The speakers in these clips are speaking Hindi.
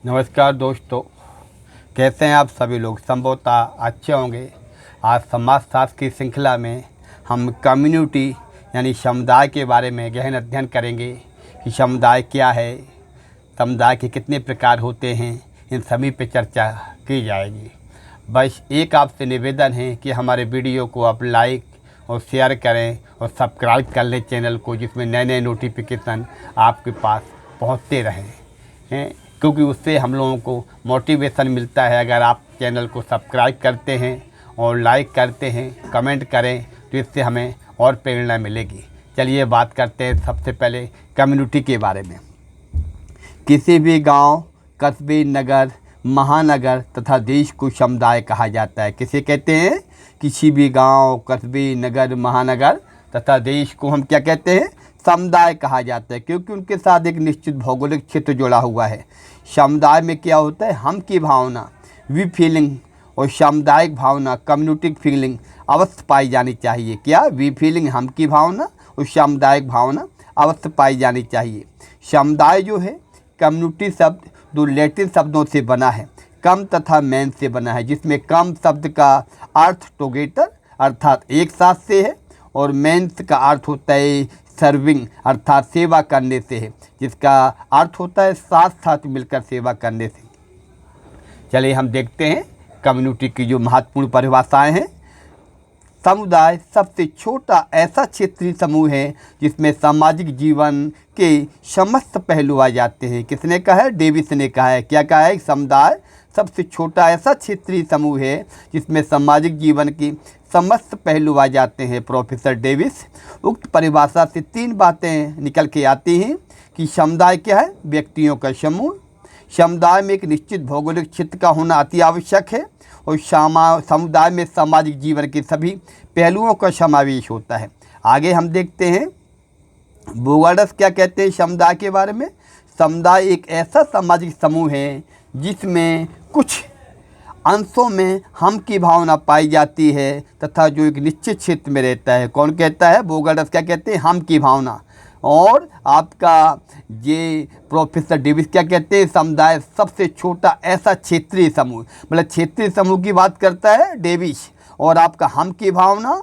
नमस्कार दोस्तों, कैसे हैं आप सभी लोग। संभवतः अच्छे होंगे। आज समाजशास्त्र की श्रृंखला में हम कम्युनिटी यानी समुदाय के बारे में गहन अध्ययन करेंगे कि समुदाय क्या है, समुदाय के कितने प्रकार होते हैं, इन सभी पे चर्चा की जाएगी। बस एक आपसे निवेदन है कि हमारे वीडियो को आप लाइक और शेयर करें और सब्सक्राइब कर लें चैनल को, जिसमें नए नए नोटिफिकेशन आपके पास पहुंचते रहें हैं, क्योंकि उससे हम लोगों को मोटिवेशन मिलता है। अगर आप चैनल को सब्सक्राइब करते हैं और लाइक करते हैं, कमेंट करें, तो इससे हमें और प्रेरणा मिलेगी। चलिए बात करते हैं सबसे पहले कम्युनिटी के बारे में। किसी भी गांव, कस्बे, नगर, महानगर तथा देश को समुदाय कहा जाता है। किसे कहते हैं? किसी भी गांव, कस्बे, नगर, महानगर तथा देश को हम क्या कहते हैं? समुदाय कहा जाता है, क्योंकि उनके साथ एक निश्चित भौगोलिक क्षेत्र जुड़ा हुआ है। समुदाय में क्या होता है? हम की भावना, वी फीलिंग और सामुदायिक भावना, कम्युनिटी फीलिंग अवश्य पाई जानी चाहिए। क्या? वी फीलिंग, हम की भावना और सामुदायिक भावना अवश्य पाई जानी चाहिए। समुदाय जो है, कम्युनिटी शब्द दो लैटिन शब्दों से बना है, कम तथा मैन से बना है, जिसमें कम शब्द का अर्थ टुगेदर अर्थात एक साथ से है और मैन्स का अर्थ होता है सर्विंग अर्थात सेवा करने से है, जिसका अर्थ होता है साथ साथ मिलकर सेवा करने से। चलिए हम देखते हैं कम्युनिटी की जो महत्वपूर्ण परिभाषाएं हैं। समुदाय सबसे छोटा ऐसा क्षेत्रीय समूह है जिसमें सामाजिक जीवन के समस्त पहलू आ जाते हैं। किसने कहा है? डेविस ने कहा है। क्या कहा है? समुदाय सबसे छोटा ऐसा क्षेत्रीय समूह है जिसमें सामाजिक जीवन की समस्त पहलू आ जाते हैं। Professor Davis. उक्त परिभाषा से तीन बातें निकल के आती हैं कि समुदाय क्या है? व्यक्तियों का समूह। समुदाय में एक निश्चित भौगोलिक क्षेत्र का होना अति आवश्यक है और समुदाय में सामाजिक जीवन के सभी पहलुओं का समावेश होता है। आगे हम देखते हैं बोगार्डस क्या कहते हैं समुदाय के बारे में। समुदाय एक ऐसा सामाजिक समूह है जिसमें कुछ अंशों में हम की भावना पाई जाती है तथा जो एक निश्चित क्षेत्र में रहता है। कौन कहता है? बोगार्डस क्या कहते हैं? हम की भावना। और आपका ये प्रोफेसर डेविस क्या कहते हैं? समुदाय सबसे छोटा ऐसा क्षेत्रीय समूह, मतलब क्षेत्रीय समूह की बात करता है डेविस, और आपका हम की भावना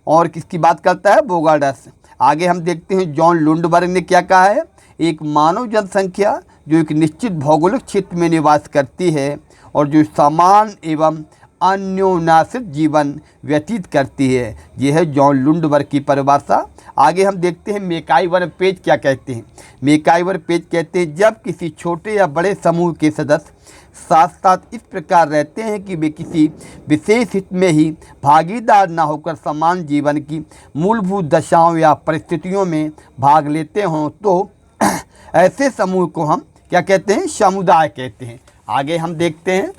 और किसकी बात करता है? बोगार्डस। आगे हम देखते हैं जॉन लुंडबर्ग ने क्या कहा है। एक मानव जनसंख्या जो एक निश्चित भौगोलिक क्षेत्र में निवास करती है और जो समान एवं अन्योन्यासित जीवन व्यतीत करती है, यह है जॉन लुंडबर्ग की परिभाषा। आगे हम देखते हैं मैकआइवर पेज क्या कहते हैं। मैकआइवर पेज कहते हैं जब किसी छोटे या बड़े समूह के सदस्य साथ साथ इस प्रकार रहते हैं कि वे किसी विशेष हित में ही भागीदार न होकर समान जीवन की मूलभूत दशाओं या परिस्थितियों में भाग लेते हों, तो ऐसे समूह को हम क्या कहते हैं? समुदाय कहते हैं। आगे हम देखते हैं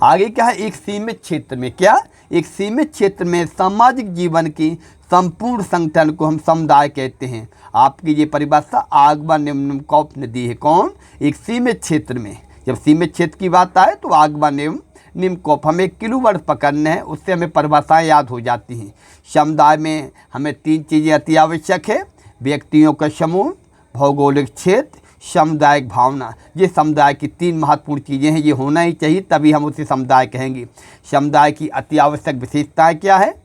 आगे क्या है। एक सीमित क्षेत्र में क्या? एक सीमित क्षेत्र में सामाजिक जीवन की संपूर्ण संगठन को हम समुदाय कहते हैं। आपकी ये परिभाषा आगमा निम्नकॉफ ने दी है। कौन? एक सीमित क्षेत्र में। जब सीमित क्षेत्र की बात आए तो आगमा निम्नकॉफ, हमें किलोवर्ड पकड़ना है, उससे हमें परिभाषाएं याद हो जाती हैं। समुदाय में हमें तीन चीज़ें अति आवश्यक है: व्यक्तियों का समूह, भौगोलिक क्षेत्र, सामुदायिक भावना। ये समुदाय की तीन महत्वपूर्ण चीज़ें हैं, ये होना ही चाहिए, तभी हम उसे समुदाय कहेंगे। समुदाय की अति आवश्यक विशेषताएं क्या है?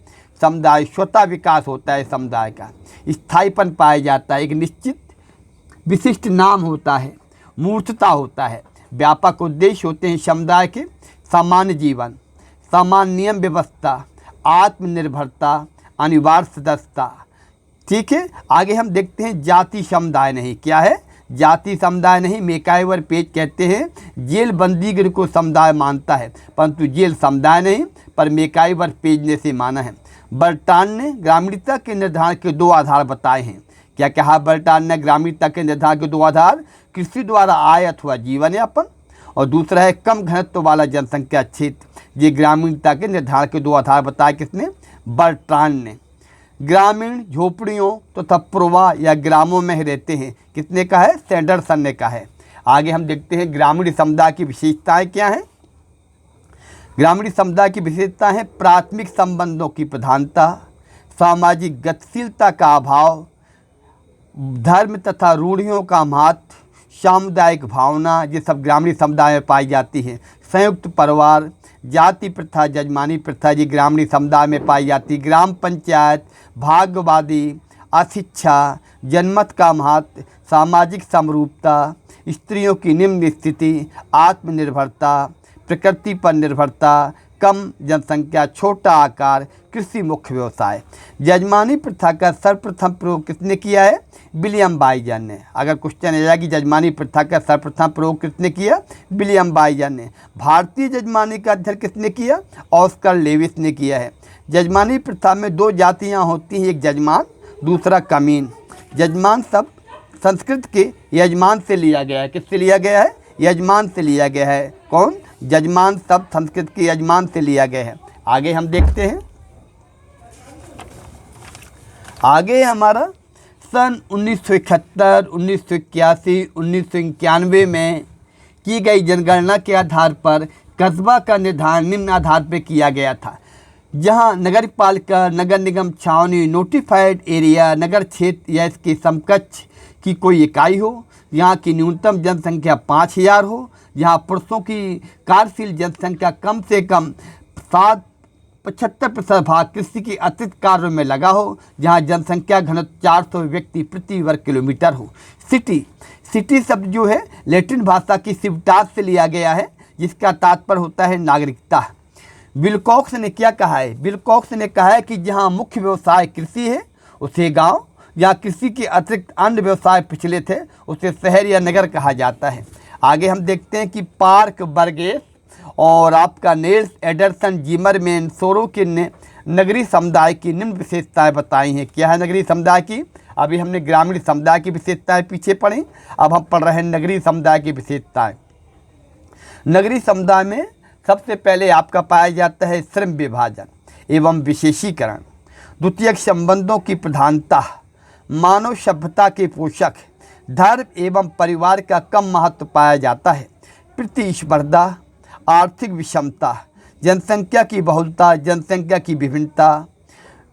समुदाय स्वतः विकास होता है, समुदाय का स्थायीपन पाया जाता है, एक निश्चित विशिष्ट नाम होता है, मूर्तता होता है, व्यापक उद्देश्य होते हैं समुदाय के: सामान्य जीवन, सामान्य नियम व्यवस्था, आत्मनिर्भरता, अनिवार्य सदस्यता। ठीक है। आगे हम देखते हैं जाति समुदाय नहीं। क्या है? जाति समुदाय नहीं। मैकआइवर पेज कहते हैं जेल बंदीगर को समुदाय मानता है, परंतु जेल समुदाय नहीं, पर मैकआइवर पेज ने से माना है। बर्टान ने ग्रामीणता के निर्धारण के दो आधार बताए हैं। क्या कहा बर्टान ने? ग्रामीणता के निर्धारण के दो आधार: कृषि द्वारा आय अथवा जीवन यापन, और दूसरा है कम घनत्व वाला जनसंख्या क्षेत्र। ये ग्रामीणता के निर्धारण के दो आधार बताए किसने? बर्टान ने। ग्रामीण झोपड़ियों तथा प्रवाह या ग्रामों में ही रहते हैं। किसने कहा है? सैंडरसन ने कहा है। आगे हम देखते हैं ग्रामीण समुदाय की विशेषताएं क्या हैं। ग्रामीण समुदाय की विशेषता है प्राथमिक संबंधों की प्रधानता, सामाजिक गतिशीलता का अभाव, धर्म तथा रूढ़ियों का महत्व, सामुदायिक भावना, ये सब ग्रामीण समुदाय में पाई जाती है। संयुक्त परिवार, जाति प्रथा, जजमानी प्रथा, ये ग्रामीण समुदाय में पाई जाती। ग्राम पंचायत, भाग्यवादी, अशिक्षा, जनमत का महत्व, सामाजिक समरूपता, स्त्रियों की निम्न स्थिति, आत्मनिर्भरता, प्रकृति पर निर्भरता, कम जनसंख्या, छोटा आकार, कृषि मुख्य व्यवसाय। जजमानी प्रथा का सर्वप्रथम प्रयोग किसने किया है? विलियम बाइजन ने। अगर क्वेश्चन आ जाए कि जजमानी प्रथा का सर्वप्रथम प्रयोग किसने किया? विलियम बाइजन ने। भारतीय जजमानी का अध्ययन किसने किया? ऑस्कर लेविस ने किया है। जजमानी प्रथा में दो जातियाँ होती हैं, एक जजमान, दूसरा कमीन। जजमान शब्द संस्कृत के यजमान से लिया गया है। किससे लिया गया है? यजमान से लिया गया है। कौन? जजमान शब्द संस्कृत के यजमान से लिया गया है। आगे हम देखते हैं, आगे हमारा सन 1971, 1981, 1991 में की गई जनगणना के आधार पर कस्बा का निर्धारण निम्न आधार पर किया गया था, जहां नगर पालिका, नगर निगम, छावनी, नोटिफाइड एरिया, नगर क्षेत्र या इसके समकक्ष की कोई इकाई हो, यहाँ की न्यूनतम जनसंख्या 5000 हो, जहाँ पुरुषों की कार्यशील जनसंख्या कम से कम 75% भाग कृषि के अतिरिक्त कार्यों में लगा हो, जहाँ जनसंख्या घनत्व 400 व्यक्ति प्रति वर्ग किलोमीटर हो। सिटी शब्द जो है लैटिन भाषा की सिविटास से लिया गया है, जिसका तात्पर्य होता है नागरिकता। विल्कॉक्स ने क्या कहा है? विल्कॉक्स ने कहा है कि जहाँ मुख्य व्यवसाय कृषि है उसे गांव, या कृषि के अतिरिक्त अन्य व्यवसाय पिछले थे उसे शहर या नगर कहा जाता है। आगे हम देखते हैं कि पार्क बर्गेस और आपका नेल्स एडरसन जिमरमैन सोरो के ने नगरीय समुदाय की निम्न विशेषताएं बताई हैं। क्या है नगरीय समुदाय की? अभी हमने ग्रामीण समुदाय की विशेषताएं पीछे पढ़ी, अब हम पढ़ रहे हैं नगरीय समुदाय की विशेषताएं। नगरीय समुदाय में सबसे पहले आपका पाया जाता है श्रम विभाजन एवं विशेषीकरण, द्वितीयक संबंधों की प्रधानता, मानव सभ्यता के पोषक, धर्म एवं परिवार का कम महत्व पाया जाता है, प्रतिस्पर्धा, आर्थिक विषमता, जनसंख्या की बहुलता, जनसंख्या की विभिन्नता,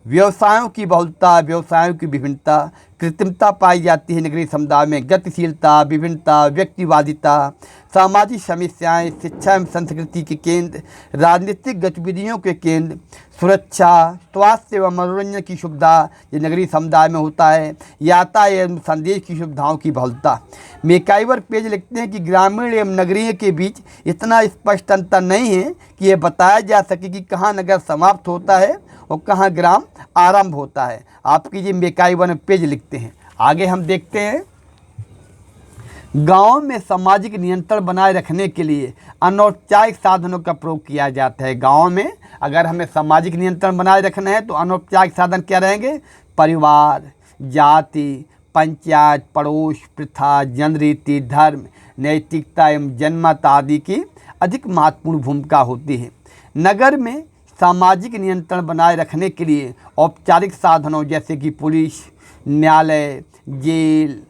व्यवसायों की बहुलता, व्यवसायों की विभिन्नता, कृत्रिमता पाई जाती है नगरीय समुदाय में, गतिशीलता, विभिन्नता, व्यक्तिवादिता, सामाजिक समस्याएं, शिक्षा एवं संस्कृति के केंद्र, राजनीतिक गतिविधियों के केंद्र, सुरक्षा, स्वास्थ्य एवं मनोरंजन की सुविधा ये नगरीय समुदाय में होता है, यातायात एवं संदेश की सुविधाओं की बहुलता। मैकाइवर पेज लिखते हैं कि ग्रामीण एवं नगरीय के बीच इतना स्पष्ट अंतर नहीं है कि यह बताया जा सके कि कहाँ नगर समाप्त होता है और कहाँ ग्राम आरंभ होता है। आपकी ये मैकाइवर पेज लिखते हैं। आगे हम देखते हैं, गाँव में सामाजिक नियंत्रण बनाए रखने के लिए अनौपचारिक साधनों का प्रयोग किया जाता है। गाँव में अगर हमें सामाजिक नियंत्रण बनाए रखना है तो अनौपचारिक साधन क्या रहेंगे? परिवार, जाति, पंचायत, पड़ोस, प्रथा, जनरीति, धर्म, नैतिकता एवं जनमत आदि की अधिक महत्वपूर्ण भूमिका होती है। नगर में सामाजिक नियंत्रण बनाए रखने के लिए औपचारिक साधनों जैसे कि पुलिस, न्यायालय, जेल,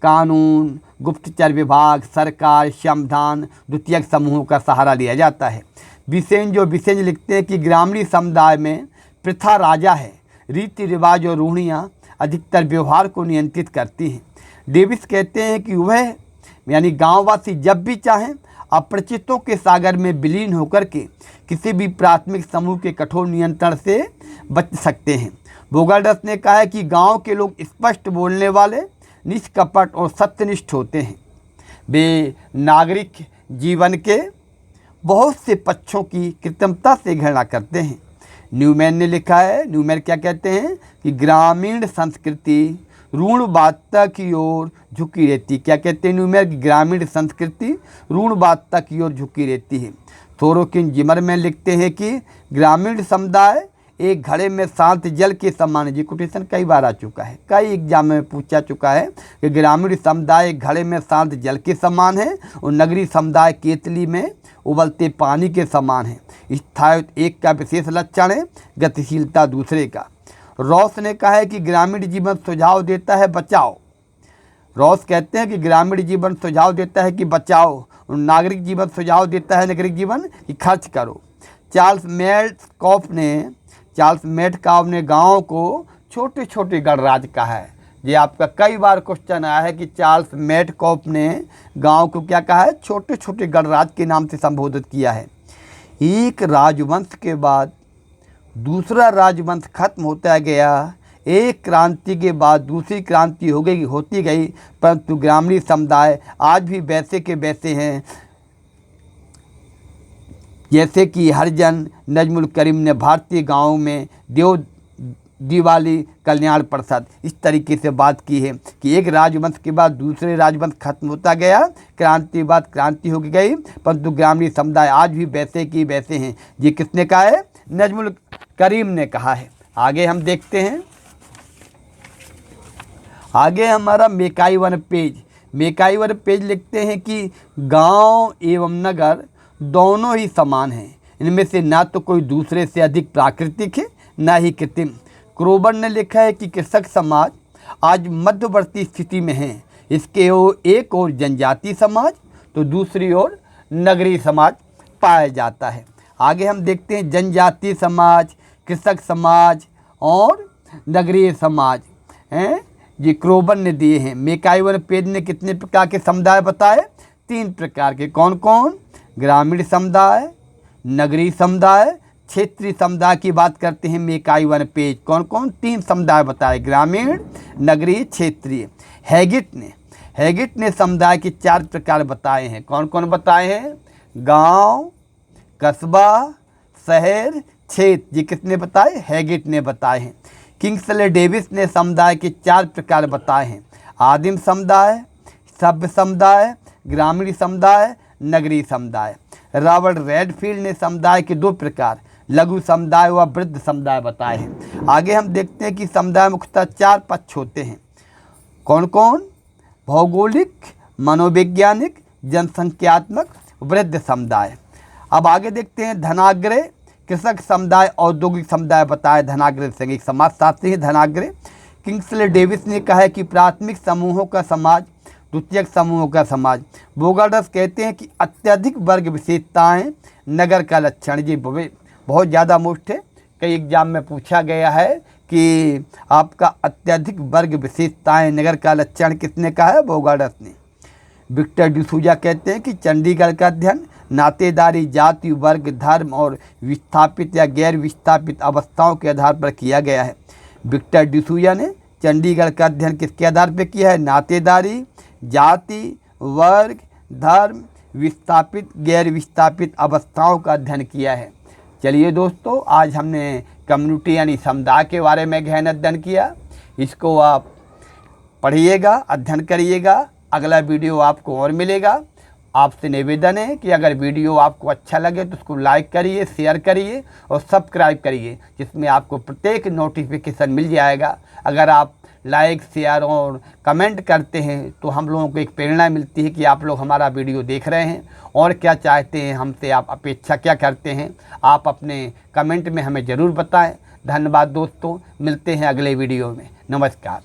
कानून, गुप्तचर विभाग, सरकार, संविधान, द्वितीयक समूहों का सहारा लिया जाता है। विसेंज लिखते हैं कि ग्रामीण समुदाय में प्रथा राजा है, रीति रिवाज और रूढ़ियाँ अधिकतर व्यवहार को नियंत्रित करती हैं। डेविस कहते हैं कि वह यानी गांववासी जब भी चाहें अपरिचितों के सागर में विलीन होकर के किसी भी प्राथमिक समूह के कठोर नियंत्रण से बच सकते हैं। बोगार्डस ने कहा है कि गांव के लोग स्पष्ट बोलने वाले, निष्कपट और सत्यनिष्ठ होते हैं। वे नागरिक जीवन के बहुत से पक्षों की कृत्रिमता से घृणा करते हैं। न्यूमैन ने लिखा है, न्यूमैन क्या कहते हैं कि ग्रामीण संस्कृति रूढ़वादिता की ओर झुकी रहती। क्या कहते हैं न्यूमैन? कि ग्रामीण संस्कृति रूढ़वादिता की ओर झुकी रहती है। सोरोकिन जिमरमैन लिखते हैं कि ग्रामीण समुदाय एक घड़े में शांत जल के समान है। ये कोटेशन कई बार आ चुका है, कई एग्जाम में पूछा चुका है कि ग्रामीण समुदाय एक घड़े में शांत जल के समान है और नगरीय समुदाय केतली में उबलते पानी के समान है। स्थायित्व एक का विशेष लक्षण है, गतिशीलता दूसरे का। रॉस ने कहा है कि ग्रामीण जीवन सुझाव देता है बचाओ। रॉस कहते हैं कि ग्रामीण जीवन सुझाव देता है कि बचाओ और नागरिक जीवन सुझाव देता है नागरिक जीवन कि खर्च करो। चार्ल्स मेटकाफ ने गांव को छोटे छोटे गणराज्य कहा है। ये आपका कई बार क्वेश्चन आया है कि चार्ल्स मेटकॉफ ने गांव को क्या कहा है, छोटे छोटे गणराज्य के नाम से संबोधित किया है। एक राजवंश के बाद दूसरा राजवंश खत्म होता गया, एक क्रांति के बाद दूसरी क्रांति होती गई, परंतु ग्रामीण समुदाय आज भी वैसे के वैसे हैं जैसे कि हरिजन नजमुल करीम ने भारतीय गांवों में दिवाली कल्याण प्रसाद इस तरीके से बात की है कि एक राजवंश के बाद दूसरे राजवंश खत्म होता गया, क्रांति बाद क्रांति हो गई, परंतु ग्रामीण समुदाय आज भी वैसे की वैसे हैं। ये किसने कहा है? नजमुल करीम ने कहा है। आगे हम देखते हैं, आगे हमारा मेकाई वन पेज लिखते हैं कि गांव एवं नगर दोनों ही समान हैं, इनमें से ना तो कोई दूसरे से अधिक प्राकृतिक है ना ही कृत्रिम। क्रोबर ने लिखा है कि कृषक समाज आज मध्यवर्ती स्थिति में है, इसके एक और जनजातीय समाज तो दूसरी ओर नगरीय समाज पाया जाता है। आगे हम देखते हैं जनजातीय समाज, कृषक समाज और नगरीय समाज हैं, ये क्रोबर ने दिए हैं। मेकाई वन पेज ने कितने प्रकार के समुदाय बताए? 3 प्रकार के। कौन कौन? ग्रामीण समुदाय, नगरीय समुदाय, क्षेत्रीय समुदाय की बात करते हैं मेकाई वन पेज। कौन कौन? 3 समुदाय बताए, ग्रामीण, नगरीय, क्षेत्रीय। हैगिट ने समुदाय के 4 प्रकार बताए हैं। कौन कौन बताए हैं? गांव, कस्बा, शहर, क्षेत्र। ये किसने बताए? हैगिट ने बताए हैं। किंग्सले डेविस ने समुदाय के 4 प्रकार बताए हैं, आदिम समुदाय, सभ्य समुदाय, ग्रामीण समुदाय, नगरीय समुदाय। रॉबर्ट रेडफील्ड ने समुदाय के 2 प्रकार, लघु समुदाय व वृद्ध समुदाय बताए हैं। आगे हम देखते हैं कि समुदाय मुख्यतः 4 पक्ष होते हैं। कौन कौन? भौगोलिक, मनोवैज्ञानिक, जनसंख्यात्मक, वृद्ध समुदाय। अब आगे देखते हैं धनाग्रह, कृषक समुदाय, औद्योगिक समुदाय बताए। धनाग्रह से एक समाजशास्त्री है धनाग्रह। किंग्सले डेविस ने कहा है कि प्राथमिक समूहों का समाज, द्वितीयक समूहों का समाज। बोगार्डस कहते हैं कि अत्यधिक वर्ग विशेषताएं नगर का लक्षण। जी बहुत ज़्यादा मोस्ट है, कई एग्जाम में पूछा गया है कि आपका अत्यधिक वर्ग विशेषताएं नगर का लक्षण किसने कहा है? बोगार्डस ने। विक्टर डिसूजा कहते हैं कि चंडीगढ़ का अध्ययन नातेदारी, जाति, वर्ग, धर्म और विस्थापित या गैर विस्थापित अवस्थाओं के आधार पर किया गया है। विक्टर डिसूजा ने चंडीगढ़ का अध्ययन किसके आधार पर किया है? नातेदारी, जाति, वर्ग, धर्म, विस्थापित, गैर विस्थापित अवस्थाओं का अध्ययन किया है। चलिए दोस्तों, आज हमने कम्युनिटी यानी समुदाय के बारे में गहन अध्ययन किया। इसको आप पढ़िएगा, अध्ययन करिएगा। अगला वीडियो आपको और मिलेगा। आपसे निवेदन है कि अगर वीडियो आपको अच्छा लगे तो उसको लाइक करिए, शेयर करिए और सब्सक्राइब करिए, जिसमें आपको प्रत्येक नोटिफिकेशन मिल जाएगा। अगर आप लाइक, शेयर और कमेंट करते हैं तो हम लोगों को एक प्रेरणा मिलती है कि आप लोग हमारा वीडियो देख रहे हैं और क्या चाहते हैं हमसे, आप अपेक्षा क्या करते हैं। आप अपने कमेंट में हमें ज़रूर बताएं। धन्यवाद दोस्तों, मिलते हैं अगले वीडियो में। नमस्कार।